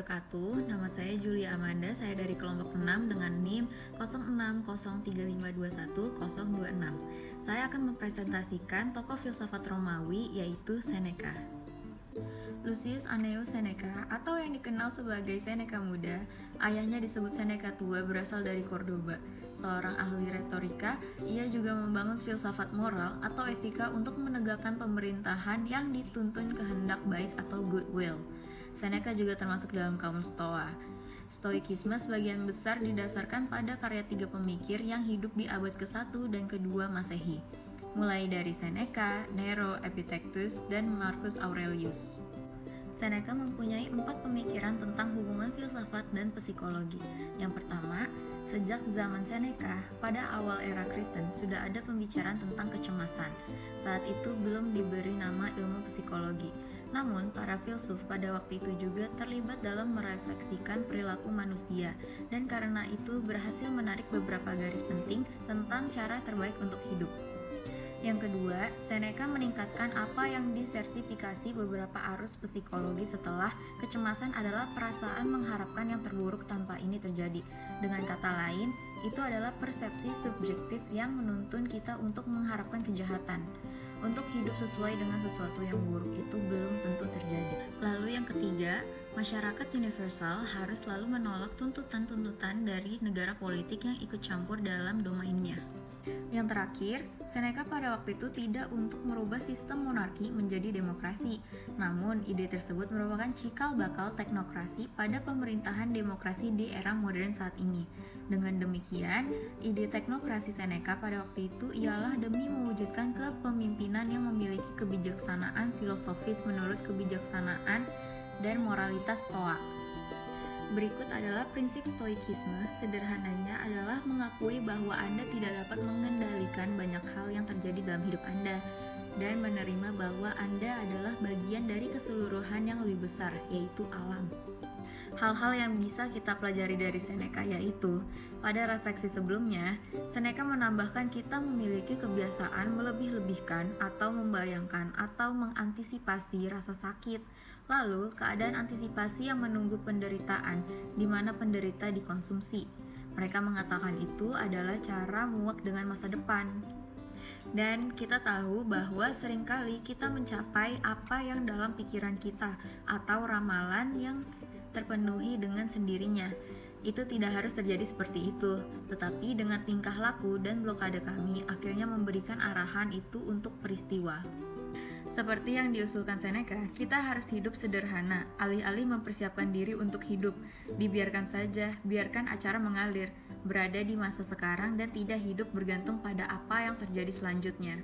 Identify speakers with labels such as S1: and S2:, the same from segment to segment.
S1: wabarakatuh. Nama saya Julia Amanda, saya dari kelompok 6 dengan NIM 0603521026. Saya akan mempresentasikan tokoh filsafat Romawi yaitu Seneca. Lucius Annaeus Seneca atau yang dikenal sebagai Seneca Muda, ayahnya disebut Seneca Tua, berasal dari Cordoba. Seorang ahli retorika, ia juga membangun filsafat moral atau etika untuk menegakkan pemerintahan yang dituntun kehendak baik atau goodwill. Seneca juga termasuk dalam kaum Stoa. Stoikisme sebagian besar didasarkan pada karya tiga pemikir yang hidup di abad ke-1 dan ke-2 Masehi, mulai dari Seneca, Nero, Epictetus, dan Marcus Aurelius. Seneca mempunyai 4 pemikiran tentang hubungan filsafat dan psikologi. Yang pertama, sejak zaman Seneca, pada awal era Kristen, sudah ada pembicaraan tentang kecemasan. Saat itu belum diberi nama ilmu psikologi. Namun, para filsuf pada waktu itu juga terlibat dalam merefleksikan perilaku manusia, dan karena itu berhasil menarik beberapa garis penting tentang cara terbaik untuk hidup. Yang kedua, Seneca meningkatkan apa yang disertifikasi beberapa arus psikologi setelah kecemasan adalah perasaan mengharapkan yang terburuk tanpa ini terjadi. Dengan kata lain, itu adalah persepsi subjektif yang menuntun kita untuk mengharapkan kejahatan. Untuk hidup sesuai dengan sesuatu yang buruk itu belum tentu terjadi. Lalu yang ketiga, masyarakat universal harus selalu menolak tuntutan-tuntutan dari negara politik yang ikut campur dalam domainnya. Yang terakhir, Seneca pada waktu itu tidak untuk merubah sistem monarki menjadi demokrasi. Namun, ide tersebut merupakan cikal bakal teknokrasi pada pemerintahan demokrasi di era modern saat ini. Dengan demikian, ide teknokrasi Seneca pada waktu itu ialah demi mewujudkan kepemimpinan yang memiliki kebijaksanaan filosofis menurut kebijaksanaan dan moralitas Stoa. Berikut adalah prinsip stoikisme. Sederhananya adalah mengakui bahwa Anda tidak dapat mengendalikan banyak hal yang terjadi dalam hidup Anda dan menerima bahwa Anda adalah bagian dari keseluruhan yang lebih besar, yaitu alam. Hal-hal yang bisa kita pelajari dari Seneca yaitu, pada refleksi sebelumnya, Seneca menambahkan kita memiliki kebiasaan melebih-lebihkan atau membayangkan atau mengantisipasi rasa sakit, lalu keadaan antisipasi yang menunggu penderitaan, di mana penderita dikonsumsi. Mereka mengatakan itu adalah cara muak dengan masa depan. Dan kita tahu bahwa seringkali kita mencapai apa yang dalam pikiran kita atau ramalan yang terpenuhi dengan sendirinya. Itu tidak harus terjadi seperti itu, tetapi dengan tingkah laku dan blokade kami akhirnya memberikan arahan itu untuk peristiwa. Seperti yang diusulkan Seneca, kita harus hidup sederhana, alih-alih mempersiapkan diri untuk hidup. Dibiarkan saja, biarkan acara mengalir, berada di masa sekarang dan tidak hidup bergantung pada apa yang terjadi selanjutnya.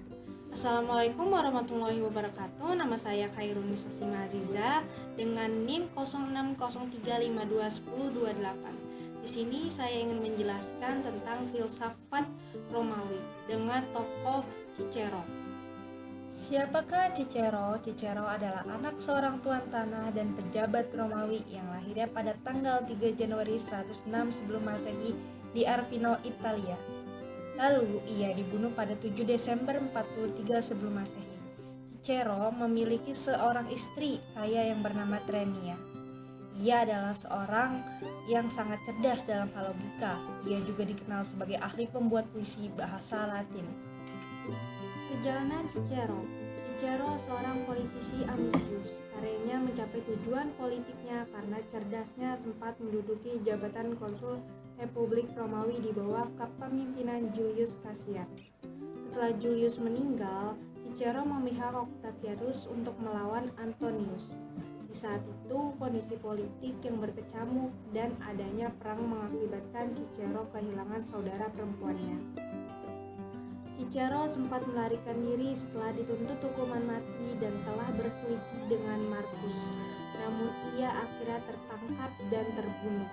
S2: Assalamualaikum warahmatullahi wabarakatuh. Nama saya Khairunis Aziza dengan NIM 0603521028. Di sini saya ingin menjelaskan tentang filsafat Romawi dengan tokoh Cicero. Siapakah Cicero? Cicero adalah anak seorang tuan tanah dan pejabat Romawi yang lahirnya pada tanggal 3 Januari 106 sebelum Masehi di Arpino, Italia. Lalu ia dibunuh pada 7 Desember 43 sebelum Masehi. Cicero memiliki seorang istri kaya yang bernama Trenia. Ia adalah seorang yang sangat cerdas dalam hal logika. Ia juga dikenal sebagai ahli pembuat puisi bahasa Latin. Perjalanan Cicero. Cicero seorang politisi ambisius. Karyanya mencapai tujuan politiknya karena cerdasnya sempat menduduki jabatan konsul Republik Romawi di bawah kepemimpinan Julius Caesar. Setelah Julius meninggal, Cicero memihak Octavianus untuk melawan Antonius. Di saat itu, kondisi politik yang berkecamuk dan adanya perang mengakibatkan Cicero kehilangan saudara perempuannya. Cicero sempat melarikan diri setelah dituntut hukuman mati dan telah berselisih dengan Marcus. Namun ia akhirnya tertangkap dan terbunuh.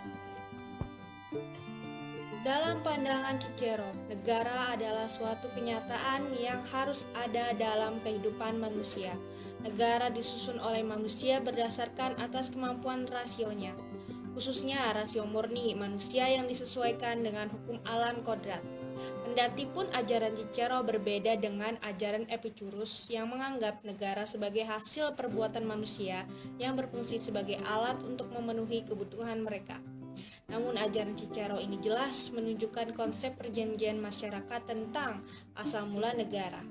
S2: Dalam pandangan Cicero, negara adalah suatu kenyataan yang harus ada dalam kehidupan manusia. Negara disusun oleh manusia berdasarkan atas kemampuan rasionya, khususnya rasio murni manusia yang disesuaikan dengan hukum alam kodrat. Kendati pun ajaran Cicero berbeda dengan ajaran Epicurus yang menganggap negara sebagai hasil perbuatan manusia yang berfungsi sebagai alat untuk memenuhi kebutuhan mereka. Namun ajaran Cicero ini jelas menunjukkan konsep perjanjian masyarakat tentang asal mula negara.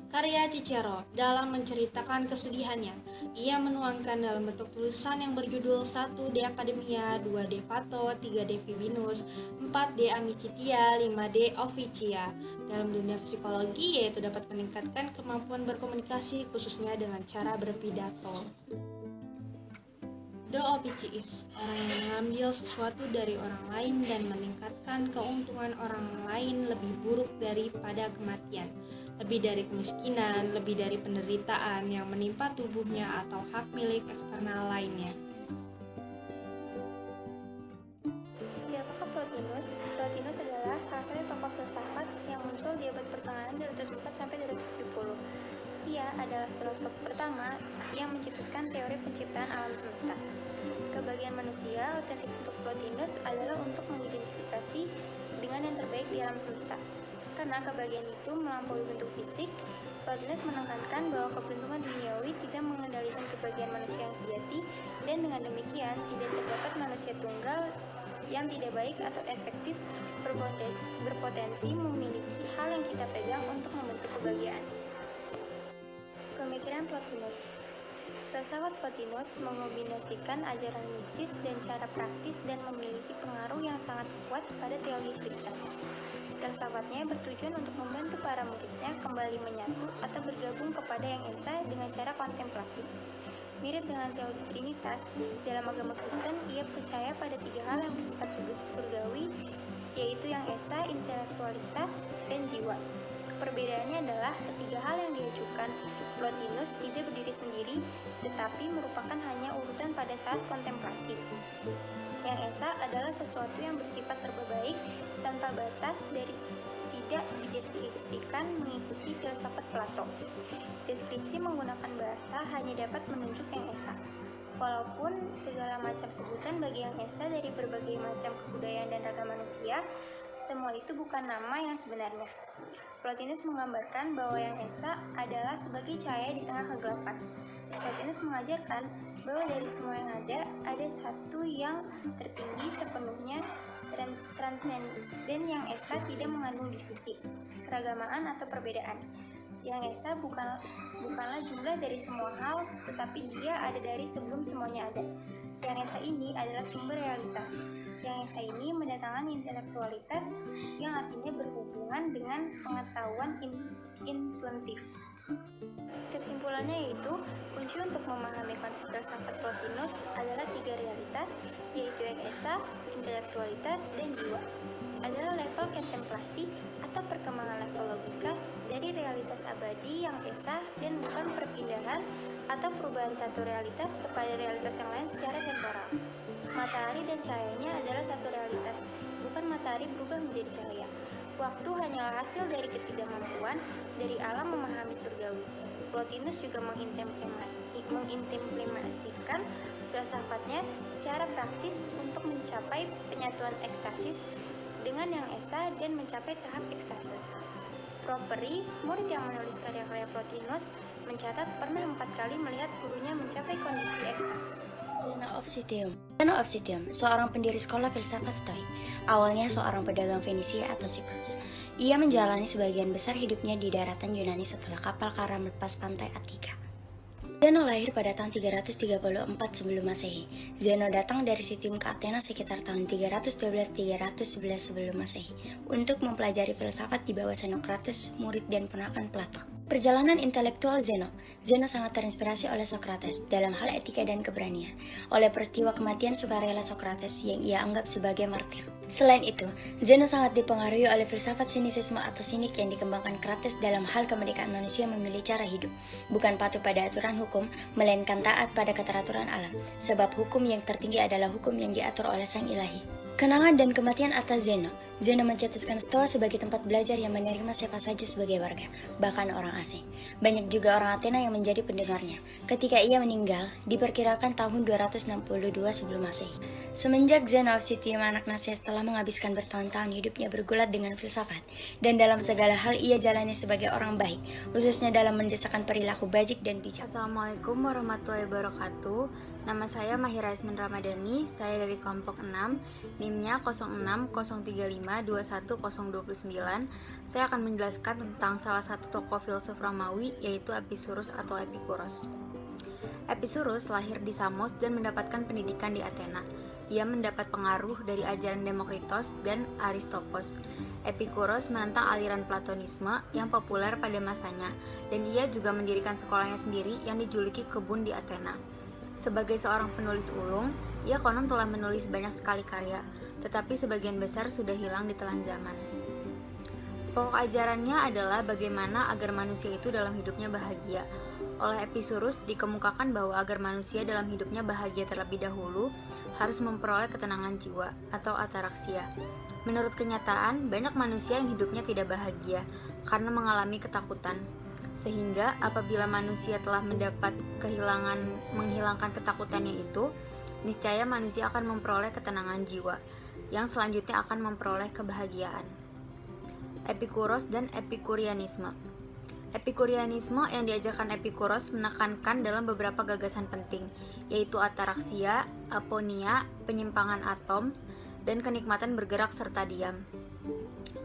S2: Karya Cicero dalam menceritakan kesedihannya, ia menuangkan dalam bentuk tulisan yang berjudul 1 De Academia, 2 De Fato, 3 De Fibinus, 4 De Amicitia, 5 De Officia. Dalam dunia psikologi, yaitu dapat meningkatkan kemampuan berkomunikasi khususnya dengan cara berpidato. De officiis, orang yang mengambil sesuatu dari orang lain dan meningkatkan keuntungan orang lain lebih buruk daripada kematian, lebih dari kemiskinan, lebih dari penderitaan yang menimpa tubuhnya atau hak milik eksternal lainnya.
S3: Siapakah Plotinus? Plotinus adalah salah satu tokoh filsafat yang muncul di abad pertengahan 204 sampai 270. Ia adalah filosof pertama yang mencetuskan teori penciptaan alam semesta. Kebahagiaan manusia otentik untuk Plotinus adalah untuk mengidentifikasi dengan yang terbaik di alam semesta. Karena kebahagiaan itu melampaui bentuk fisik, Plotinus menekankan bahwa keberuntungan duniawi tidak mengendalikan kebahagiaan manusia yang sejati, dan dengan demikian tidak terdapat manusia tunggal yang tidak baik atau efektif berpotensi memiliki hal yang kita pegang untuk membentuk kebahagiaan. Pemikiran Plotinus. Filsafat Plotinus mengombinasikan ajaran mistis dan cara praktis dan memiliki pengaruh yang sangat kuat pada teologi Kristen. Filsafatnya bertujuan untuk membantu para muridnya kembali menyatu atau bergabung kepada Yang Esa dengan cara kontemplasi. Mirip dengan teologi Trinitas, dalam agama Kristen ia percaya pada 3 hal yang bersifat surgawi, yaitu Yang Esa, intelektualitas, dan jiwa. Perbedaannya adalah ketiga hal yang diajukan Plotinus tidak berdiri sendiri, tetapi merupakan hanya urutan pada saat kontemplasi. Yang Esa adalah sesuatu yang bersifat serba baik, tanpa batas, dari tidak dideskripsikan mengikuti filsafat Plato. Deskripsi menggunakan bahasa hanya dapat menunjuk Yang Esa. Walaupun segala macam sebutan bagi Yang Esa dari berbagai macam kebudayaan dan ragam manusia, semua itu bukan nama yang sebenarnya. Plotinus menggambarkan bahwa Yang Esa adalah sebagai cahaya di tengah kegelapan. Plotinus mengajarkan bahwa dari semua yang ada satu yang tertinggi sepenuhnya transenden. Yang Esa tidak mengandung divisi, keragamaan atau perbedaan. Yang Esa bukanlah jumlah dari semua hal, tetapi dia ada dari sebelum semuanya ada. Yang Esa ini adalah sumber realitas. Yang Esa ini mendatangkan intelektualitas yang artinya berhubungan dengan pengetahuan intuitif. Kesimpulannya yaitu, kunci untuk memahami konsep filsafat Plotinus adalah 3 realitas, yaitu Yang Esa, intelektualitas, dan jiwa. Adalah level kontemplasi atau perkembangan level logika dari realitas abadi Yang Esa, dan bukan perpindahan atau perubahan satu realitas kepada realitas yang lain secara temporal. Matahari dan cahayanya adalah satu realitas, bukan matahari berubah menjadi cahaya. Waktu hanyalah hasil dari ketidakmampuan dari alam memahami surgawi. Plotinus juga mengimplementasikan filsafatnya secara praktis untuk mencapai penyatuan ekstasis dengan Yang Esa dan mencapai tahap ekstase. Properi, murid yang menulis karya-karya Plotinus, mencatat pernah 4 kali melihat gurunya mencapai kondisi ekstase.
S4: Zeno of Citium, seorang pendiri sekolah filsafat Stoik. Awalnya seorang pedagang Fenisia atau Siprus. Ia menjalani sebagian besar hidupnya di daratan Yunani setelah kapal karam melepas pantai Attika. Zeno lahir pada tahun 334 sebelum Masehi. Zeno datang dari Citium ke Athena sekitar tahun 312-311 sebelum Masehi untuk mempelajari filsafat di bawah Xenocrates, murid dan ponakan Plato. Perjalanan intelektual Zeno sangat terinspirasi oleh Socrates dalam hal etika dan keberanian, oleh peristiwa kematian sukarela Socrates yang ia anggap sebagai martir. Selain itu, Zeno sangat dipengaruhi oleh filsafat sinisisme atau sinik yang dikembangkan Krates dalam hal kemerdekaan manusia memilih cara hidup, bukan patuh pada aturan hukum, melainkan taat pada keteraturan alam, sebab hukum yang tertinggi adalah hukum yang diatur oleh Sang Ilahi. Kenangan dan kematian atas Zeno. Zeno mencetuskan Stoa sebagai tempat belajar yang menerima siapa saja sebagai warga, bahkan orang asing. Banyak juga orang Athena yang menjadi pendengarnya. Ketika ia meninggal, diperkirakan tahun 262 sebelum Masehi. Semenjak Zeno of Citium, anak Nasias telah menghabiskan bertahun-tahun hidupnya bergulat dengan filsafat, dan dalam segala hal ia jalani sebagai orang baik, khususnya dalam mendesakkan perilaku bajik dan bijak.
S5: Assalamualaikum warahmatullahi wabarakatuh. Nama saya Mahira Ismin Ramadhani, saya dari kelompok 6, NIM-nya 0603521029. Saya akan menjelaskan tentang salah satu tokoh filsuf Romawi, yaitu Epicurus atau Epikuros. Epicurus lahir di Samos dan mendapatkan pendidikan di Athena. Ia mendapat pengaruh dari ajaran Demokritos dan Aristopos. Epikuros menentang aliran Platonisme yang populer pada masanya, dan ia juga mendirikan sekolahnya sendiri yang dijuluki kebun di Athena. Sebagai seorang penulis ulung, ia konon telah menulis banyak sekali karya, tetapi sebagian besar sudah hilang di telan zaman. Pokok ajarannya adalah bagaimana agar manusia itu dalam hidupnya bahagia. Oleh Epicurus dikemukakan bahwa agar manusia dalam hidupnya bahagia terlebih dahulu, harus memperoleh ketenangan jiwa atau ataraksia. Menurut kenyataan, banyak manusia yang hidupnya tidak bahagia karena mengalami ketakutan. Sehingga apabila manusia telah menghilangkan ketakutannya itu, niscaya manusia akan memperoleh ketenangan jiwa, yang selanjutnya akan memperoleh kebahagiaan. Epikuros dan Epikurianisme. Epikurianisme yang diajarkan Epikuros menekankan dalam beberapa gagasan penting, yaitu ataraksia, aponia, penyimpangan atom, dan kenikmatan bergerak serta diam.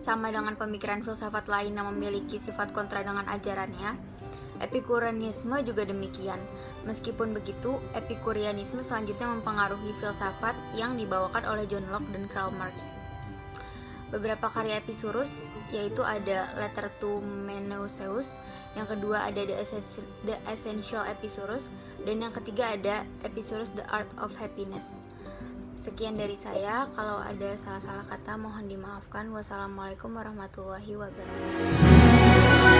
S5: Sama dengan pemikiran filsafat lain yang memiliki sifat kontra dengan ajarannya, Epikurianisme juga demikian. Meskipun begitu, Epikurianisme selanjutnya mempengaruhi filsafat yang dibawakan oleh John Locke dan Karl Marx. Beberapa karya Epicurus yaitu ada Letter to Meneuseus, yang kedua ada The Essential Epicurus, dan yang ketiga ada Epicurus The Art of Happiness. Sekian dari saya, kalau ada salah-salah kata mohon dimaafkan. Wassalamualaikum warahmatullahi wabarakatuh.